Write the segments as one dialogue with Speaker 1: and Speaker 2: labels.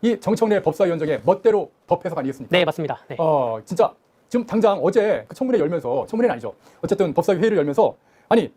Speaker 1: 이 정청래 법사위원장의 멋대로 법 해석 아니겠습니까?
Speaker 2: 네, 맞습니다. 네.
Speaker 1: 진짜 지금 당장 어제 그 청문회 열면서, 청문회는 아니죠. 어쨌든 법사위 회의를 열면서 아니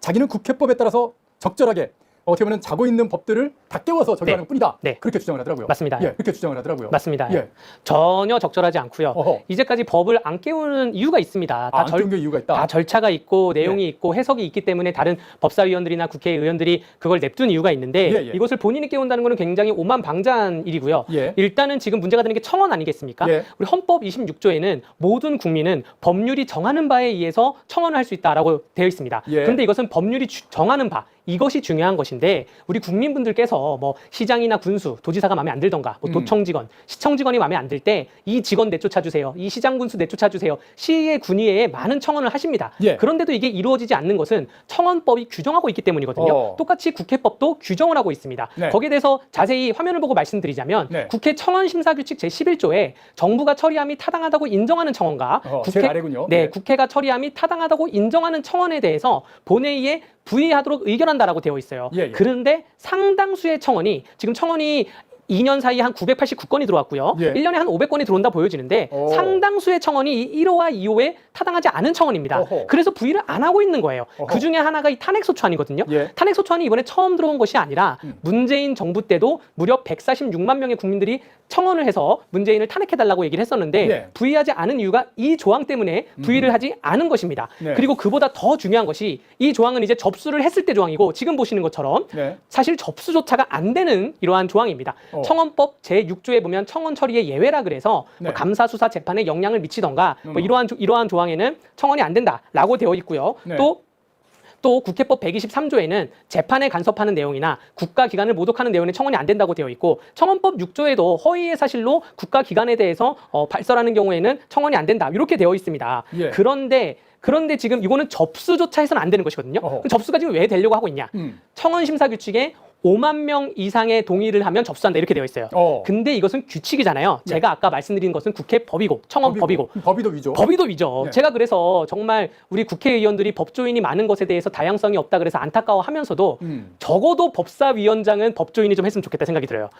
Speaker 1: 자기는 국회법에 따라서 적절하게 어떻게 보면 자고 있는 법들을 다 깨워서 적용하는
Speaker 2: 네.
Speaker 1: 뿐이다.
Speaker 2: 네.
Speaker 1: 그렇게 주장을 하더라고요.
Speaker 2: 맞습니다.
Speaker 1: 예, 그렇게 주장을 하더라고요.
Speaker 2: 맞습니다.
Speaker 1: 예.
Speaker 2: 전혀 적절하지 않고요.
Speaker 1: 어허.
Speaker 2: 이제까지 법을 안 깨우는 이유가 있습니다.
Speaker 1: 안 깨운 게 이유가 있다.
Speaker 2: 다 절차가 있고 내용이
Speaker 1: 예.
Speaker 2: 있고 해석이 있기 때문에 다른 법사위원들이나 국회의원들이 그걸 냅둔 이유가 있는데
Speaker 1: 예, 예.
Speaker 2: 이것을 본인이 깨운다는 것은 굉장히 오만방자한 일이고요.
Speaker 1: 예.
Speaker 2: 일단은 지금 문제가 되는 게 청원 아니겠습니까?
Speaker 1: 예.
Speaker 2: 우리 헌법 26조에는 모든 국민은 법률이 정하는 바에 의해서 청원을 할 수 있다라고 되어 있습니다.
Speaker 1: 예.
Speaker 2: 그런데 이것은 법률이 정하는 바 이것이 중요한 것인데 우리 국민분들께서 뭐 시장이나 군수, 도지사가 마음에 안 들던가 뭐 도청직원, 시청직원이 마음에 안 들 때 이 직원 내쫓아 주세요. 이 시장 군수 내쫓아 주세요. 시의 군의회에 많은 청원을 하십니다.
Speaker 1: 예.
Speaker 2: 그런데도 이게 이루어지지 않는 것은 청원법이 규정하고 있기 때문이거든요. 똑같이 국회법도 규정을 하고 있습니다.
Speaker 1: 네.
Speaker 2: 거기에 대해서 자세히 화면을 보고 말씀드리자면
Speaker 1: 네.
Speaker 2: 국회 청원심사규칙 제11조에 정부가 처리함이 타당하다고 인정하는 청원과
Speaker 1: 제일 아래군요.
Speaker 2: 네,
Speaker 1: 네.
Speaker 2: 국회가 처리함이 타당하다고 인정하는 청원에 대해서 본회의에 부의하도록 의결한다라고 되어 있어요.
Speaker 1: 예, 예.
Speaker 2: 그런데 상당수의 청원이 지금 청원이 2년 사이에 한 989건이 들어왔고요.
Speaker 1: 예.
Speaker 2: 1년에 한 500건이 들어온다 보여지는데 상당수의 청원이 이 1호와 2호에 타당하지 않은 청원입니다.
Speaker 1: 어허.
Speaker 2: 그래서 부의를 안 하고 있는 거예요.
Speaker 1: 어허.
Speaker 2: 그 중에 하나가 이 탄핵소추안이거든요.
Speaker 1: 예.
Speaker 2: 탄핵소추안이 이번에 처음 들어온 것이 아니라 문재인 정부 때도 무려 146만 명의 국민들이 청원을 해서 문재인을 탄핵해달라고 얘기를 했었는데
Speaker 1: 네.
Speaker 2: 부의하지 않은 이유가 이 조항 때문에 부의를 하지 않은 것입니다.
Speaker 1: 네.
Speaker 2: 그리고 그보다 더 중요한 것이 이 조항은 이제 접수를 했을 때 조항이고 지금 보시는 것처럼
Speaker 1: 네.
Speaker 2: 사실 접수조차가 안 되는 이러한 조항입니다. 청원법 제6조에 보면 청원 처리의 예외라 그래서
Speaker 1: 네.
Speaker 2: 뭐 감사 수사 재판에 영향을 미치던가 뭐 이러한 조항에는 청원이 안 된다라고 되어 있고요.
Speaker 1: 네.
Speaker 2: 또 국회법 123조에는 재판에 간섭하는 내용이나 국가기관을 모독하는 내용에 청원이 안 된다고 되어 있고 청원법 6조에도 허위의 사실로 국가기관에 대해서 발설하는 경우에는 청원이 안 된다 이렇게 되어 있습니다.
Speaker 1: 예.
Speaker 2: 그런데 지금 이거는 접수조차 해서는 안 되는 것이거든요. 그럼 접수가 지금 왜 되려고 하고 있냐? 청원심사규칙에 5만 명 이상의 동의를 하면 접수한다 이렇게 되어 있어요. 근데 이것은 규칙이잖아요.
Speaker 1: 네.
Speaker 2: 제가 아까 말씀드린 것은 국회법이고 청원법이고
Speaker 1: 법이 더 위죠.
Speaker 2: 법이 더 위죠.
Speaker 1: 네.
Speaker 2: 제가 그래서 정말 우리 국회의원들이 법조인이 많은 것에 대해서 다양성이 없다 그래서 안타까워하면서도 적어도 법사위원장은 법조인이 좀 했으면 좋겠다 생각이 들어요.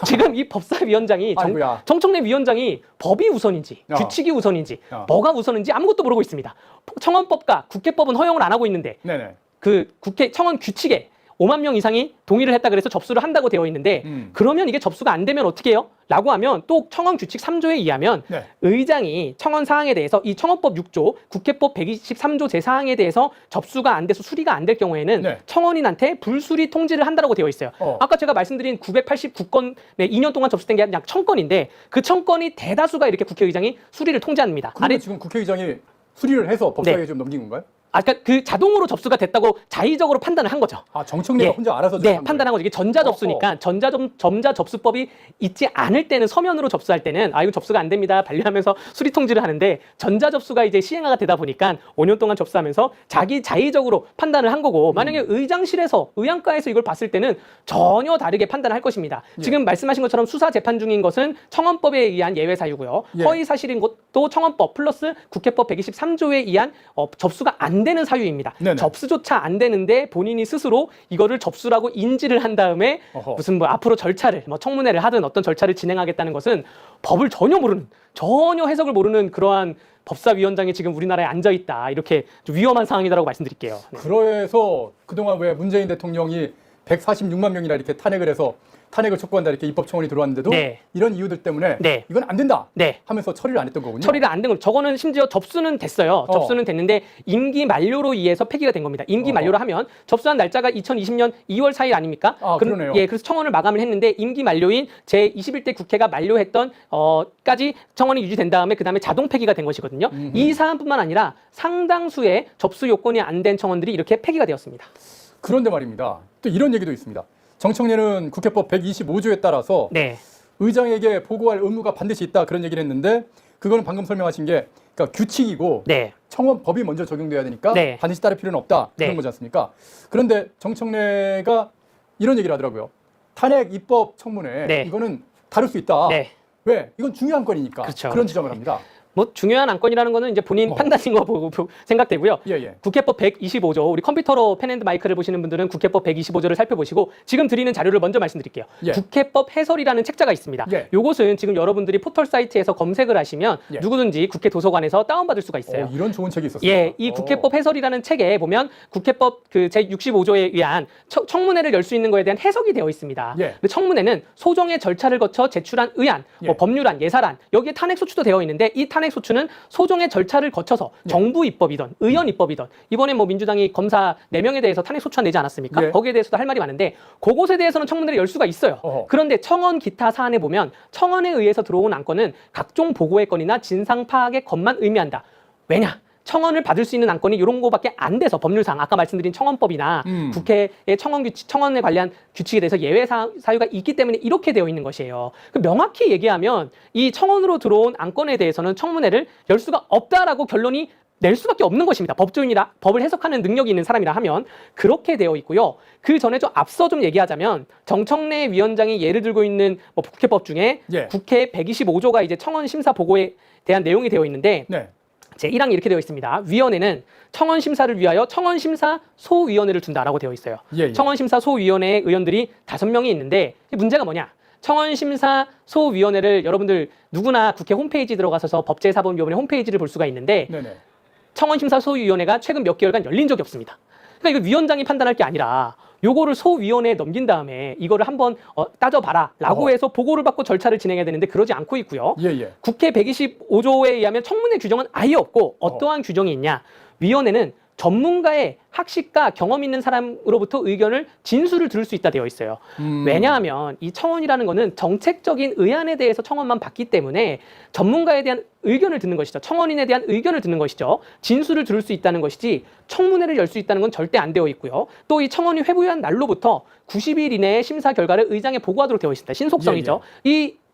Speaker 2: 지금 이 법사위원장이
Speaker 1: 아이고야.
Speaker 2: 정청래 위원장이 법이 우선인지 규칙이 우선인지 뭐가 우선인지 아무것도 모르고 있습니다. 청원법과 국회법은 허용을 안 하고 있는데
Speaker 1: 네네.
Speaker 2: 그 국회 청원 규칙에 5만 명 이상이 동의를 했다 그래서 접수를 한다고 되어 있는데 그러면 이게 접수가 안 되면 어떻게 해요? 라고 하면 또 청원 규칙 3조에 의하면
Speaker 1: 네.
Speaker 2: 의장이 청원 사항에 대해서 이 청원법 6조, 국회법 123조 제사항에 대해서 접수가 안 돼서 수리가 안 될 경우에는
Speaker 1: 네.
Speaker 2: 청원인한테 불수리 통지를 한다고 되어 있어요. 아까 제가 말씀드린 989건, 2년 동안 접수된 게 약 1000건인데 그 1000건이 대다수가 이렇게 국회의장이 수리를 통지합니다.
Speaker 1: 그런데 지금 국회의장이 수리를 해서 법사위에 좀 넘긴 건가요?
Speaker 2: 그러니까 그 자동으로 접수가 됐다고 자의적으로 판단을 한 거죠.
Speaker 1: 정청래가 혼자 알아서
Speaker 2: 판단한 거죠. 이게 전자접수니까 전자접수법이 있지 않을 때는 서면으로 접수할 때는 이거 접수가 안 됩니다. 반려하면서 수리 통지를 하는데 전자접수가 이제 시행화가 되다 보니까 5년 동안 접수하면서 자기 자의적으로 판단을 한 거고 만약에 의장실에서 의안가에서 이걸 봤을 때는 전혀 다르게 판단을 할 것입니다. 지금 말씀하신 것처럼 수사 재판 중인 것은 청원법에 의한 예외 사유고요. 허위 사실인 것도 청원법 플러스 국회법 123조에 의한 접수가 안 되는 사유입니다.
Speaker 1: 네네.
Speaker 2: 접수조차 안 되는데 본인이 스스로 이거를 접수라고 인지를 한 다음에 무슨 뭐 앞으로 절차를 청문회를 하든 어떤 절차를 진행하겠다는 것은 법을 전혀 모르는 전혀 해석을 모르는 그러한 법사위원장이 지금 우리나라에 앉아 있다 이렇게 좀 위험한 상황이다라고 말씀드릴게요. 네.
Speaker 1: 그래서 그동안 왜 문재인 대통령이 146만 명이나 이렇게 탄핵을 해서 탄핵을 촉구한다 이렇게 입법청원이 들어왔는데도
Speaker 2: 네.
Speaker 1: 이런 이유들 때문에
Speaker 2: 네.
Speaker 1: 이건 안 된다
Speaker 2: 네.
Speaker 1: 하면서 처리를 안 했던 거군요.
Speaker 2: 처리를 안 된 거. 저거는 심지어 접수는 됐어요. 접수는 됐는데 임기 만료로 의해서 폐기가 된 겁니다. 임기 만료로 하면 접수한 날짜가 2020년 2월 4일 아닙니까?
Speaker 1: 그러네요.
Speaker 2: 그래서 청원을 마감을 했는데 임기 만료인 제21대 국회가 만료했던 까지 청원이 유지된 다음에 그다음에 자동 폐기가 된 것이거든요. 이 사안뿐만 아니라 상당수의 접수 요건이 안 된 청원들이 이렇게 폐기가 되었습니다.
Speaker 1: 그런데 말입니다. 또 이런 얘기도 있습니다. 정청래는 국회법 125조에 따라서
Speaker 2: 네.
Speaker 1: 의장에게 보고할 의무가 반드시 있다 그런 얘기를 했는데 그거는 방금 설명하신 게 그러니까 규칙이고
Speaker 2: 네.
Speaker 1: 청원법이 먼저 적용돼야 되니까
Speaker 2: 네.
Speaker 1: 반드시 따를 필요는 없다 그런
Speaker 2: 네.
Speaker 1: 거지 않습니까? 그런데 정청래가 이런 얘기를 하더라고요. 탄핵 입법 청문회
Speaker 2: 네.
Speaker 1: 이거는 다룰 수 있다.
Speaker 2: 네.
Speaker 1: 왜? 이건 중요한 건이니까
Speaker 2: 그렇죠.
Speaker 1: 그런 지적을 합니다.
Speaker 2: 뭐 중요한 안건이라는 거는 이제 본인 판단인 거 보고 생각되고요.
Speaker 1: 예, 예.
Speaker 2: 국회법 125조, 우리 컴퓨터로 펜앤마이크를 보시는 분들은 국회법 125조를 살펴보시고 지금 드리는 자료를 먼저 말씀드릴게요.
Speaker 1: 예.
Speaker 2: 국회법 해설이라는 책자가 있습니다.
Speaker 1: 예.
Speaker 2: 요것은 지금 여러분들이 포털 사이트에서 검색을 하시면
Speaker 1: 예.
Speaker 2: 누구든지 국회 도서관에서 다운받을 수가 있어요.
Speaker 1: 이런 좋은 책이 있었어요.
Speaker 2: 예, 이 국회법 해설이라는 책에 보면 국회법 그 제65조에 의한 청문회를 열 수 있는 거에 대한 해석이 되어 있습니다.
Speaker 1: 예.
Speaker 2: 근데 청문회는 소정의 절차를 거쳐 제출한 의안, 뭐
Speaker 1: 예.
Speaker 2: 법률안, 예산안 여기에 탄핵 소추도 되어 있는데 이 탄핵 소추는 소정의 절차를 거쳐서 정부 입법이든 의원 입법이든 이번에 뭐 민주당이 검사 4명에 대해서 탄핵 소추안 내지 않았습니까?
Speaker 1: 예.
Speaker 2: 거기에 대해서도 할 말이 많은데 그것에 대해서는 청문회를 열 수가 있어요.
Speaker 1: 어허.
Speaker 2: 그런데 청원 기타 사안에 보면 청원에 의해서 들어온 안건은 각종 보고의 건이나 진상 파악의 것만 의미한다. 왜냐? 청원을 받을 수 있는 안건이 이런 거밖에 안 돼서 법률상 아까 말씀드린 청원법이나 국회의 청원에 관련 규칙에 대해서 예외 사유가 있기 때문에 이렇게 되어 있는 것이에요. 명확히 얘기하면 이 청원으로 들어온 안건에 대해서는 청문회를 열 수가 없다라고 결론이 낼 수밖에 없는 것입니다. 법조인이라 법을 해석하는 능력이 있는 사람이라 하면 그렇게 되어 있고요. 그 전에 좀 앞서 좀 얘기하자면 정청래 위원장이 예를 들고 있는 뭐 국회법 중에
Speaker 1: 예.
Speaker 2: 국회 125조가 이제 청원 심사 보고에 대한 내용이 되어 있는데
Speaker 1: 네.
Speaker 2: 제1항이 이렇게 되어 있습니다. 위원회는 청원 심사를 위하여 청원 심사 소위원회를 둔다라고 되어 있어요.
Speaker 1: 예, 예.
Speaker 2: 청원 심사 소위원회의 의원들이 5명이 있는데 문제가 뭐냐? 청원 심사 소위원회를 여러분들 누구나 국회 홈페이지 들어가서 법제사법위원회 홈페이지를 볼 수가 있는데
Speaker 1: 네네.
Speaker 2: 청원심사소위원회가 최근 몇 개월간 열린 적이 없습니다. 그러니까 이거 위원장이 판단할 게 아니라 요거를 소위원회에 넘긴 다음에 이거를 한번 따져봐라 라고 해서 보고를 받고 절차를 진행해야 되는데 그러지 않고 있고요.
Speaker 1: 예, 예.
Speaker 2: 국회 125조에 의하면 청문회 규정은 아예 없고 어떠한 규정이 있냐. 위원회는 전문가의 학식과 경험 있는 사람으로부터 의견을 진술을 들을 수 있다 되어 있어요. 왜냐하면 이 청원이라는 거는 정책적인 의안에 대해서 청원만 받기 때문에 전문가에 대한 의견을 듣는 것이죠. 청원인에 대한 의견을 듣는 것이죠. 진술을 들을 수 있다는 것이지 청문회를 열 수 있다는 건 절대 안 되어 있고요. 또 이 청원이 회부한 날로부터 90일 이내에 심사 결과를 의장에 보고하도록 되어 있습니다. 신속성이죠.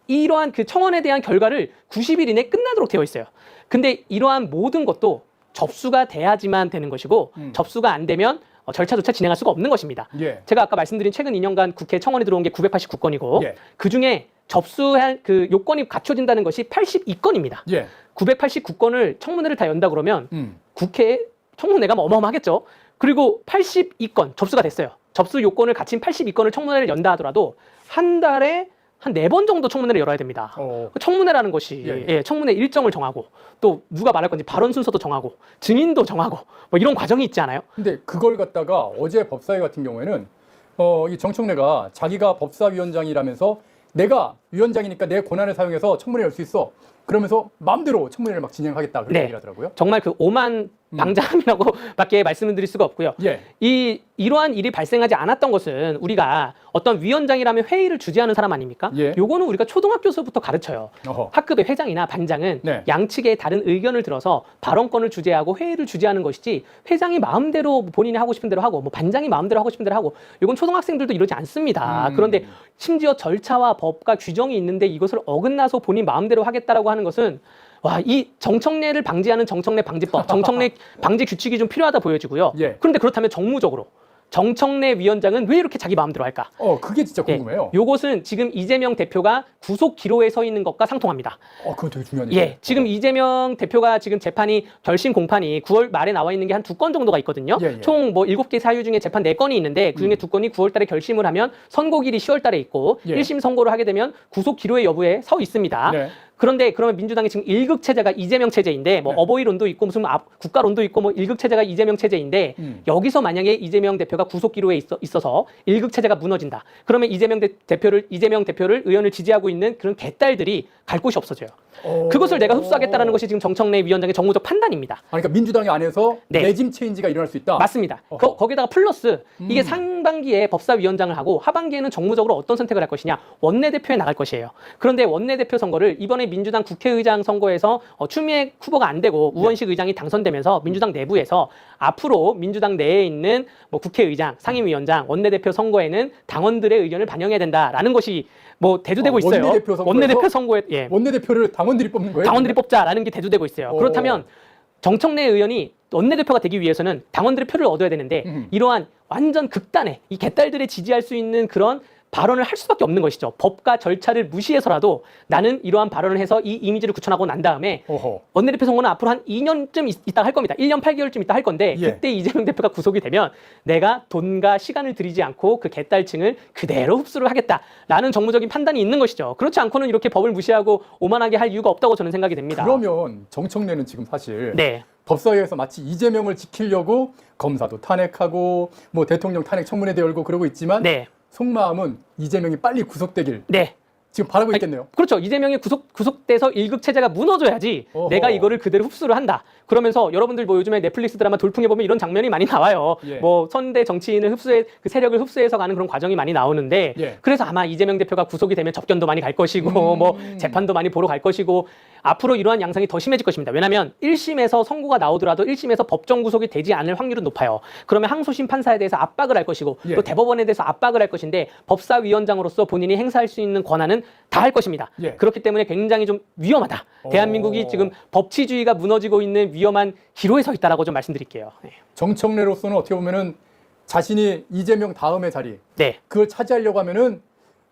Speaker 2: 이러한 그 청원에 대한 결과를 90일 이내에 끝나도록 되어 있어요. 근데 이러한 모든 것도 접수가 돼야지만 되는 것이고 접수가 안 되면 절차조차 진행할 수가 없는 것입니다.
Speaker 1: 예.
Speaker 2: 제가 아까 말씀드린 최근 2년간 국회 청원에 들어온 게 989건이고
Speaker 1: 예.
Speaker 2: 그중에 접수할 그 요건이 갖춰진다는 것이 82건입니다.
Speaker 1: 예.
Speaker 2: 989건을 청문회를 다 연다 그러면 국회 청문회가 뭐 어마어마하겠죠. 그리고 82건 접수가 됐어요. 접수 요건을 갖춘 82건을 청문회를 연다 하더라도 한 달에 한 4번 정도 청문회를 열어야 됩니다. 청문회라는 것이
Speaker 1: 예.
Speaker 2: 청문회 일정을 정하고 또 누가 말할 건지 발언 순서도 정하고 증인도 정하고 뭐 이런 과정이 있지 않아요?
Speaker 1: 근데 그걸 갖다가 어제 법사위 같은 경우에는 이 정청래가 자기가 법사위원장이라면서 내가 위원장이니까 내 권한을 사용해서 청문회 열 수 있어. 그러면서 마음대로 청문회를 막 진행하겠다 그렇게
Speaker 2: 네.
Speaker 1: 얘기를 하더라고요.
Speaker 2: 정말 그 오만 방자함이라고밖에 말씀을 드릴 수가 없고요.
Speaker 1: 예.
Speaker 2: 이러한 일이 발생하지 않았던 것은 우리가 어떤 위원장이라면 회의를 주재하는 사람 아닙니까?
Speaker 1: 예.
Speaker 2: 요거는 우리가 초등학교서부터 가르쳐요.
Speaker 1: 어허.
Speaker 2: 학급의 회장이나 반장은
Speaker 1: 네.
Speaker 2: 양측의 다른 의견을 들어서 발언권을 주재하고 회의를 주재하는 것이지 회장이 마음대로 본인이 하고 싶은 대로 하고 뭐 반장이 마음대로 하고 싶은 대로 하고 이건 초등학생들도 이러지 않습니다. 그런데 심지어 절차와 법과 규정이 있는데 이것을 어긋나서 본인 마음대로 하겠다라고 하는 것은 와, 이 정청래를 방지하는 정청래 방지법, 정청래 방지 규칙이 좀 필요하다 보여지고요.
Speaker 1: 예.
Speaker 2: 그런데 그렇다면 정무적으로 정청래 위원장은 왜 이렇게 자기 마음대로 할까?
Speaker 1: 그게 진짜 궁금해요.
Speaker 2: 요것은 지금 이재명 대표가 구속 기로에 서 있는 것과 상통합니다.
Speaker 1: 그건 되게 중요한 얘기예요.
Speaker 2: 예, 지금 이재명 대표가 지금 재판이 결심 공판이 9월 말에 나와 있는 게 한 2건 정도가 있거든요.
Speaker 1: 예, 예.
Speaker 2: 총 뭐 7개 사유 중에 재판 4건이 있는데 그중에 2건이 9월 달에 결심을 하면 선고일이 10월 달에 있고
Speaker 1: 예.
Speaker 2: 1심 선고를 하게 되면 구속 기로의 여부에 서 있습니다.
Speaker 1: 네.
Speaker 2: 그런데 그러면 민주당이 지금 1극 체제가 이재명 체제인데 뭐
Speaker 1: 네.
Speaker 2: 어버이론도 있고 무슨 국가론도 있고 뭐 1극 체제가 이재명 체제인데 여기서 만약에 이재명 대표가 구속 기로에 있어서 1극 체제가 무너진다. 그러면 이재명 대표를 의원을 지지하고 있는 그런 개딸들이 갈 곳이 없어져요. 그것을 내가 흡수하겠다라는 것이 지금 정청래 위원장의 정무적 판단입니다.
Speaker 1: 그러니까 민주당 안에서
Speaker 2: 네.
Speaker 1: 레짐 체인지가 일어날 수 있다.
Speaker 2: 맞습니다. 거기다가 플러스 이게 상반기에 법사위원장을 하고 하반기에는 정무적으로 어떤 선택을 할 것이냐. 원내대표에 나갈 것이에요. 그런데 원내대표 선거를 이번에 민주당 국회의장 선거에서 추미애 후보가 안 되고 우원식 의장이 당선되면서 민주당 내부에서 앞으로 민주당 내에 있는 뭐 국회의장, 상임위원장, 원내대표 선거에는 당원들의 의견을 반영해야 된다라는 것이 뭐 대두되고 있어요. 원내대표 선거에 예.
Speaker 1: 원내대표를 당원들이 뽑는 거예요?
Speaker 2: 당원들이 뽑자라는 게 대두되고 있어요. 그렇다면 정청래 의원이 원내대표가 되기 위해서는 당원들의 표를 얻어야 되는데 이러한 완전 극단의 이 개딸들을 지지할 수 있는 그런 발언을 할 수밖에 없는 것이죠. 법과 절차를 무시해서라도 나는 이러한 발언을 해서 이 이미지를 구천하고 난 다음에
Speaker 1: 어허.
Speaker 2: 원내대표 선거는 앞으로 한 2년쯤 있다 할 겁니다. 1년 8개월쯤 있다 할 건데
Speaker 1: 예.
Speaker 2: 그때 이재명 대표가 구속이 되면 내가 돈과 시간을 들이지 않고 그 개딸층을 그대로 흡수를 하겠다라는 정무적인 판단이 있는 것이죠. 그렇지 않고는 이렇게 법을 무시하고 오만하게 할 이유가 없다고 저는 생각이 됩니다.
Speaker 1: 그러면 정청래는 지금 사실
Speaker 2: 네.
Speaker 1: 법사위에서 마치 이재명을 지키려고 검사도 탄핵하고 뭐 대통령 탄핵 청문회도 열고 그러고 있지만
Speaker 2: 네.
Speaker 1: 속마음은 이재명이 빨리 구속되길
Speaker 2: 네.
Speaker 1: 지금 바라고 있겠네요.
Speaker 2: 그렇죠. 이재명이 구속돼서 일극 체제가 무너져야지
Speaker 1: 어허.
Speaker 2: 내가 이거를 그대로 흡수를 한다. 그러면서 여러분들 뭐 요즘에 넷플릭스 드라마 돌풍에 보면 이런 장면이 많이 나와요.
Speaker 1: 예.
Speaker 2: 뭐 선대 정치인을 그 세력을 흡수해서 가는 그런 과정이 많이 나오는데
Speaker 1: 예.
Speaker 2: 그래서 아마 이재명 대표가 구속이 되면 접견도 많이 갈 것이고 뭐 재판도 많이 보러 갈 것이고 앞으로 이러한 양상이 더 심해질 것입니다. 왜냐하면 1심에서 선고가 나오더라도 1심에서 법정 구속이 되지 않을 확률은 높아요. 그러면 항소심 판사에 대해서 압박을 할 것이고
Speaker 1: 예.
Speaker 2: 또 대법원에 대해서 압박을 할 것인데 법사위원장으로서 본인이 행사할 수 있는 권한은 다 할 것입니다.
Speaker 1: 예.
Speaker 2: 그렇기 때문에 굉장히 좀 위험하다. 대한민국이 지금 법치주의가 무너지고 있는 위험한 기로에 서 있다라고 좀 말씀드릴게요. 네.
Speaker 1: 정청래로서는 어떻게 보면은 자신이 이재명 다음의 자리
Speaker 2: 네.
Speaker 1: 그걸 차지하려고 하면은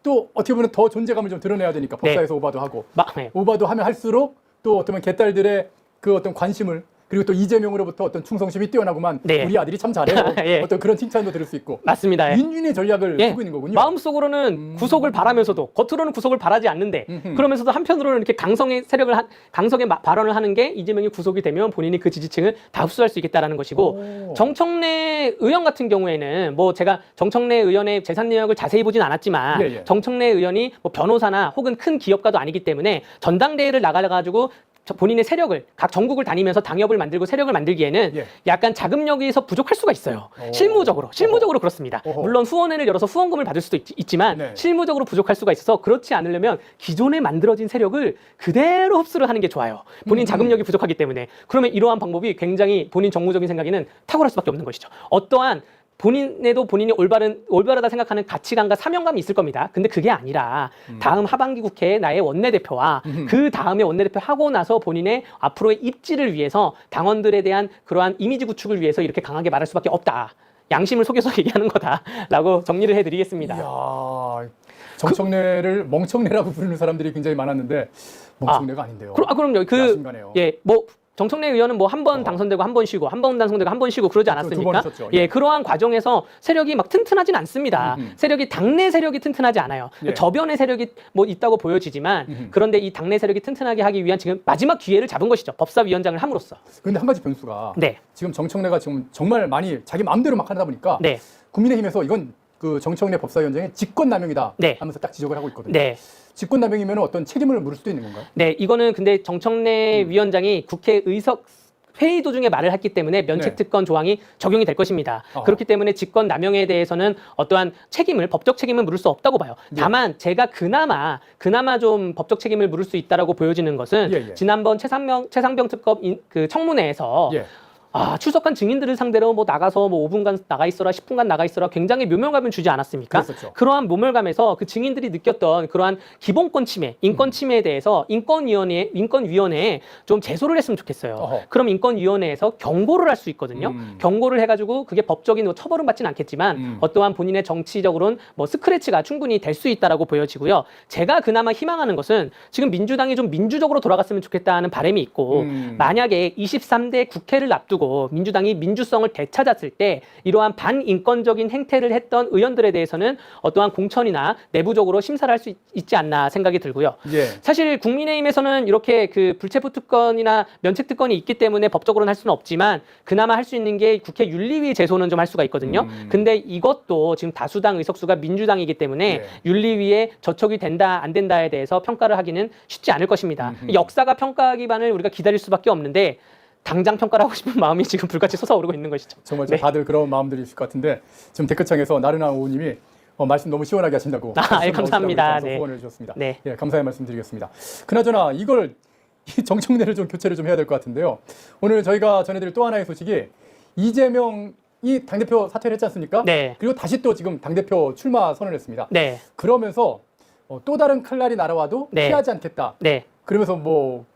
Speaker 1: 또 어떻게 보면 더 존재감을 좀 드러내야 되니까 법사에서 오바도 하고
Speaker 2: 네.
Speaker 1: 오바도 하면 할수록 또 어떤 개딸들의 그 어떤 관심을 그리고 또 이재명으로부터 어떤 충성심이 뛰어나구만
Speaker 2: 네.
Speaker 1: 우리 아들이 참 잘해요.
Speaker 2: 예.
Speaker 1: 어떤 그런 칭찬도 들을 수 있고
Speaker 2: 맞습니다. 예.
Speaker 1: 윈윈의 전략을
Speaker 2: 예.
Speaker 1: 쓰고 있는 거군요.
Speaker 2: 마음속으로는 구속을 바라면서도 겉으로는 구속을 바라지 않는데 그러면서도 한편으로는 이렇게 강성의 발언을 하는 게 이재명이 구속이 되면 본인이 그 지지층을 다 흡수할 수 있겠다라는 것이고
Speaker 1: 오.
Speaker 2: 정청래 의원 같은 경우에는 뭐 제가 정청래 의원의 재산 내역을 자세히 보진 않았지만
Speaker 1: 예, 예.
Speaker 2: 정청래 의원이 뭐 변호사나 혹은 큰 기업가도 아니기 때문에 전당대회를 나가가지고 본인의 세력을 각 전국을 다니면서 당협을 만들고 세력을 만들기에는
Speaker 1: 예.
Speaker 2: 약간 자금력에서 부족할 수가 있어요.
Speaker 1: 오.
Speaker 2: 실무적으로 그렇습니다.
Speaker 1: 어허.
Speaker 2: 물론 후원회를 열어서 후원금을 받을 수도 있지만
Speaker 1: 네.
Speaker 2: 실무적으로 부족할 수가 있어서 그렇지 않으려면 기존에 만들어진 세력을 그대로 흡수를 하는 게 좋아요. 본인 자금력이 부족하기 때문에. 그러면 이러한 방법이 굉장히 본인 정무적인 생각에는 탁월할 수밖에 없는 것이죠. 어떠한 본인에도 본인이 올바르다 생각하는 가치관과 사명감이 있을 겁니다. 근데 그게 아니라 다음 하반기 국회에 나의 원내대표와 그 다음에 원내대표 하고 나서 본인의 앞으로의 입지를 위해서 당원들에 대한 그러한 이미지 구축을 위해서 이렇게 강하게 말할 수밖에 없다. 양심을 속여서 얘기하는 거다라고 정리를 해드리겠습니다.
Speaker 1: 이야, 정청래를 멍청래라고 부르는 사람들이 굉장히 많았는데 멍청래가 아닌데요.
Speaker 2: 그럼요.
Speaker 1: 야심가네요.
Speaker 2: 뭐 정청래 의원은 뭐 한 번 당선되고 한 번 쉬고 한 번 당선되고 한 번 쉬고 그러지 않았습니까?
Speaker 1: 두 번 있었죠. 예.
Speaker 2: 예, 그러한 과정에서 세력이 막 튼튼하진 않습니다. 세력이 당내 세력이 튼튼하지 않아요.
Speaker 1: 예.
Speaker 2: 저변의 세력이 뭐 있다고 보여지지만 그런데 이 당내 세력이 튼튼하게 하기 위한 지금 마지막 기회를 잡은 것이죠. 법사위원장을 함으로써.
Speaker 1: 그런데 한 가지 변수가
Speaker 2: 네.
Speaker 1: 지금 정청래가 지금 정말 많이 자기 마음대로 막 하다 보니까
Speaker 2: 네.
Speaker 1: 국민의힘에서 이건 그 정청래 법사위원장의 직권남용이다
Speaker 2: 네.
Speaker 1: 하면서 딱 지적을 하고 있거든요.
Speaker 2: 네.
Speaker 1: 직권남용이면 어떤 책임을 물을 수도 있는 건가요?
Speaker 2: 네, 이거는 근데 정청래 위원장이 국회 의석 회의 도중에 말을 했기 때문에 면책특권 조항이 적용이 될 것입니다. 그렇기 때문에 직권 남용에 대해서는 어떠한 법적 책임을 물을 수 없다고 봐요. 다만 제가 그나마 좀 법적 책임을 물을 수 있다라고 보여지는 것은 지난번 최상병 특검 그 청문회에서 출석한 증인들을 상대로 뭐 나가서 뭐 5분간 나가 있어라, 10분간 나가 있어라 굉장히 묘멸감을 주지 않았습니까?
Speaker 1: 그랬었죠.
Speaker 2: 그러한 묘멸감에서 그 증인들이 느꼈던 그러한 기본권 침해, 인권 침해에 대해서 인권위원회에 좀 제소를 했으면 좋겠어요.
Speaker 1: 어허.
Speaker 2: 그럼 인권위원회에서 경고를 할 수 있거든요. 경고를 해가지고 그게 법적인 뭐 처벌은 받지는 않겠지만 어떠한 본인의 정치적으로는 뭐 스크래치가 충분히 될 수 있다라고 보여지고요. 제가 그나마 희망하는 것은 지금 민주당이 좀 민주적으로 돌아갔으면 좋겠다는 바람이 있고 만약에 23대 국회를 앞두고 민주당이 민주성을 되찾았을 때 이러한 반인권적인 행태를 했던 의원들에 대해서는 어떠한 공천이나 내부적으로 심사를 할 수 있지 않나 생각이 들고요.
Speaker 1: 예.
Speaker 2: 사실 국민의힘에서는 이렇게 그 불체포 특권이나 면책 특권이 있기 때문에 법적으로는 할 수는 없지만 그나마 할 수 있는 게 국회 윤리위 제소는 좀 할 수가 있거든요. 근데 이것도 지금 다수당 의석수가 민주당이기 때문에 윤리위에 저촉이 된다 안 된다에 대해서 평가를 하기는 쉽지 않을 것입니다. 역사가 평가 기반을 우리가 기다릴 수밖에 없는데 당장 평가를 하고 싶은 마음이 지금 불같이 솟아오르고 있는 것이죠.
Speaker 1: 정말
Speaker 2: 네.
Speaker 1: 다들 그런 마음들이 있을 것 같은데 지금 댓글창에서 나른한 오우님이 말씀 너무 시원하게 하신다고
Speaker 2: 예, 감사합니다.
Speaker 1: 네.
Speaker 2: 네.
Speaker 1: 후원을 해주셨습니다.
Speaker 2: 네.
Speaker 1: 예, 감사의 말씀드리겠습니다. 그나저나 이걸 이 정청래를 좀 교체를 좀 해야 될 것 같은데요. 오늘 저희가 전해드릴 또 하나의 소식이 이재명이 당대표 사퇴를 했지 않습니까?
Speaker 2: 네.
Speaker 1: 그리고 다시 또 지금 당대표 출마 선언을 했습니다.
Speaker 2: 네.
Speaker 1: 그러면서 또 다른 칼날이 날아와도
Speaker 2: 네.
Speaker 1: 피하지 않겠다.
Speaker 2: 네.
Speaker 1: 그러면서 뭐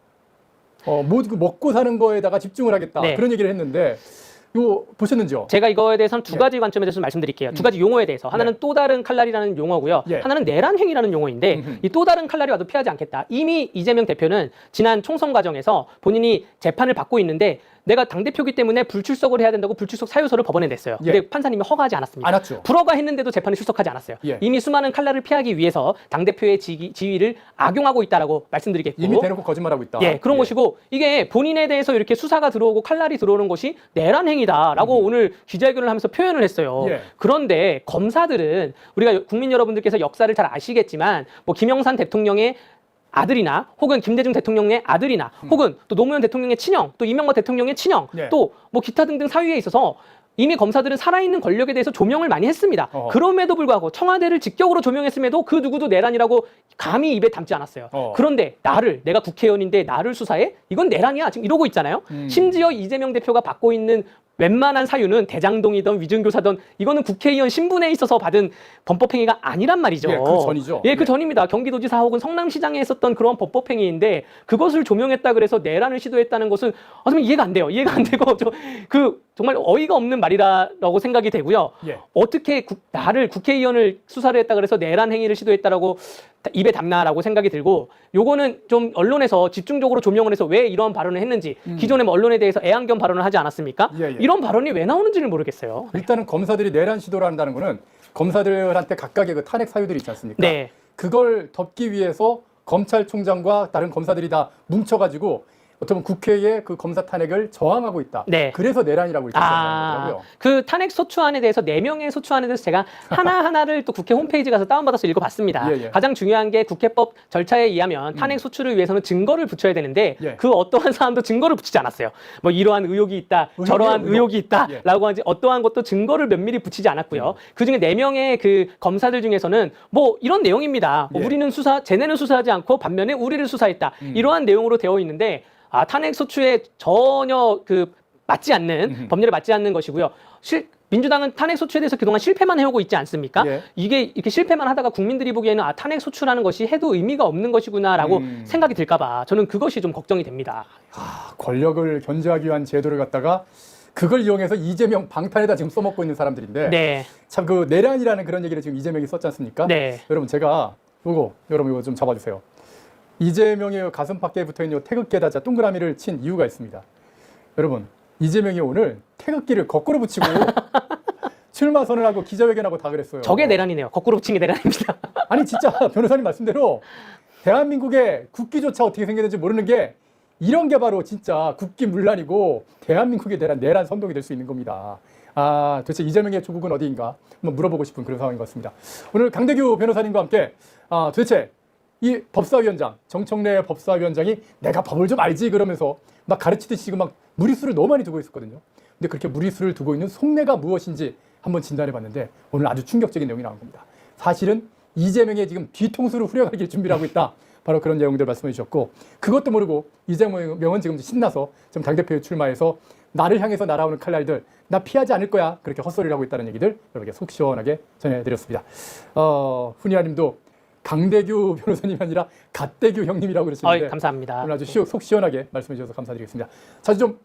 Speaker 1: 먹고 사는 거에다가 집중을 하겠다.
Speaker 2: 네.
Speaker 1: 그런 얘기를 했는데 이거 보셨는지요?
Speaker 2: 제가 이거에 대해서는 두
Speaker 1: 네.
Speaker 2: 가지 관점에 대해서 말씀드릴게요. 두 가지 용어에 대해서. 하나는 또 다른 칼날이라는 용어고요.
Speaker 1: 예.
Speaker 2: 하나는 내란행위라는 용어인데
Speaker 1: 음흠.
Speaker 2: 이 또 다른 칼날이 와도 피하지 않겠다. 이미 이재명 대표는 지난 총선 과정에서 본인이 재판을 받고 있는데 내가 당대표기 때문에 불출석을 해야 된다고 불출석 사유서를 법원에 냈어요.
Speaker 1: 예.
Speaker 2: 근데 판사님이 허가하지 않았습니다.
Speaker 1: 안 왔죠.
Speaker 2: 불허가 했는데도 재판에 출석하지 않았어요.
Speaker 1: 예.
Speaker 2: 이미 수많은 칼날을 피하기 위해서 당대표의 지위를 악용하고 있다라고 말씀드리겠고
Speaker 1: 이미 대놓고 거짓말하고 있다.
Speaker 2: 예, 그런 것이고 이게 본인에 대해서 이렇게 수사가 들어오고 칼날이 들어오는 것이 내란 행위다라고 오늘 기자회견을 하면서 표현을 했어요.
Speaker 1: 예.
Speaker 2: 그런데 검사들은 우리가 국민 여러분들께서 역사를 잘 아시겠지만 뭐 김영삼 대통령의 아들이나 혹은 김대중 대통령의 아들이나 혹은 또 노무현 대통령의 친형 또 이명박 대통령의 친형
Speaker 1: 네.
Speaker 2: 또 뭐 기타 등등 사유에 있어서 이미 검사들은 살아있는 권력에 대해서 조명을 많이 했습니다.
Speaker 1: 어허.
Speaker 2: 그럼에도 불구하고 청와대를 직격으로 조명했음에도 그 누구도 내란이라고 감히 입에 담지 않았어요. 그런데 내가 국회의원인데 나를 수사해? 이건 내란이야. 지금 이러고 있잖아요. 심지어 이재명 대표가 받고 있는 웬만한 사유는 대장동이든 위증교사든 이거는 국회의원 신분에 있어서 받은 범법행위가 아니란 말이죠.
Speaker 1: 예, 그 전이죠.
Speaker 2: 예, 그 전입니다. 경기도지사 혹은 성남시장에 했었던 그런 법법행위인데 그것을 조명했다 그래서 내란을 시도했다는 것은 좀 이해가 안 돼요. 이해가 안 되고 정말 어이가 없는 말이라고 생각이 되고요.
Speaker 1: 예.
Speaker 2: 어떻게 나를 국회의원을 수사를 했다 그래서 내란 행위를 시도했다라고 입에 담나라고 생각이 들고 요거는 좀 언론에서 집중적으로 조명을 해서 왜 이런 발언을 했는지 기존에 뭐 언론에 대해서 애완견 발언을 하지 않았습니까?
Speaker 1: 예, 예.
Speaker 2: 이런 발언이 왜 나오는지를 모르겠어요.
Speaker 1: 일단은 검사들이 내란 시도를 한다는 거는 검사들한테 각각의 그 탄핵 사유들이 있지 않습니까?
Speaker 2: 네.
Speaker 1: 그걸 덮기 위해서 검찰총장과 다른 검사들이 다 뭉쳐가지고 어떻게 보면 국회의 그 검사 탄핵을 저항하고 있다.
Speaker 2: 네.
Speaker 1: 그래서 내란이라고 이렇게 생각하더라고요.
Speaker 2: 그 탄핵 소추안에 대해서 4명의 소추안에 대해서 제가 하나하나를 또 국회 홈페이지 가서 다운받아서 읽어봤습니다.
Speaker 1: 예, 예.
Speaker 2: 가장 중요한 게 국회법 절차에 의하면 탄핵 소추를 위해서는 증거를 붙여야 되는데
Speaker 1: 예.
Speaker 2: 그 어떠한 사람도 증거를 붙이지 않았어요. 뭐 이러한 의혹이 있다, 저러한 의혹이 있다
Speaker 1: 예.
Speaker 2: 라고 하지 어떠한 것도 증거를 면밀히 붙이지 않았고요. 그중에 4명의 그 검사들 중에서는 뭐 이런 내용입니다.
Speaker 1: 예.
Speaker 2: 우리는 쟤네는 수사하지 않고 반면에 우리를 수사했다. 이러한 내용으로 되어 있는데 탄핵 소추에 전혀 맞지 않는 법률에 맞지 않는 것이고요. 민주당은 탄핵 소추에 대해서 그동안 실패만 해오고 있지 않습니까?
Speaker 1: 예.
Speaker 2: 이게 이렇게 실패만 하다가 국민들이 보기에는 탄핵 소추라는 것이 해도 의미가 없는 것이구나라고 생각이 들까봐 저는 그것이 좀 걱정이 됩니다.
Speaker 1: 권력을 견제하기 위한 제도를 갖다가 그걸 이용해서 이재명 방탄에다 지금 써먹고 있는 사람들인데
Speaker 2: 네.
Speaker 1: 참 그 내란이라는 그런 얘기를 지금 이재명이 썼지 않습니까?
Speaker 2: 네.
Speaker 1: 여러분 제가 여러분 이거 좀 잡아주세요. 이재명의 가슴팍에 붙어있는 태극기에다 동그라미를 친 이유가 있습니다. 여러분 이재명이 오늘 태극기를 거꾸로 붙이고 출마 선언하고 기자회견하고 다 그랬어요.
Speaker 2: 저게 내란이네요. 거꾸로 붙인 게 내란입니다.
Speaker 1: 아니 진짜 변호사님 말씀대로 대한민국의 국기조차 어떻게 생겼는지 모르는 게 이런 게 바로 진짜 국기문란이고 대한민국의 내란 선동이 될 수 있는 겁니다. 도대체 이재명의 조국은 어디인가 한번 물어보고 싶은 그런 상황인 것 같습니다. 오늘 강대규 변호사님과 함께 도대체 이 법사위원장, 정청래 법사위원장이 내가 법을 좀 알지 그러면서 막 가르치듯이 지금 막 무리수를 너무 많이 두고 있었거든요. 근데 그렇게 무리수를 두고 있는 속내가 무엇인지 한번 진단해 봤는데 오늘 아주 충격적인 내용이 나온 겁니다. 사실은 이재명의 지금 뒤통수를 후려가길 준비를 하고 있다. 바로 그런 내용들 말씀해 주셨고 그것도 모르고 이재명은 지금 신나서 지금 당대표에 출마해서 나를 향해서 날아오는 칼날들 나 피하지 않을 거야. 그렇게 헛소리를 하고 있다는 얘기들 여러분께 속 시원하게 전해드렸습니다. 훈이아님도 강대규 변호사님이 아니라 갓대규 형님이라고 그러시는데
Speaker 2: 감사합니다.
Speaker 1: 오늘 아주 속 시원하게 말씀해 주셔서 감사드리겠습니다. 자주 좀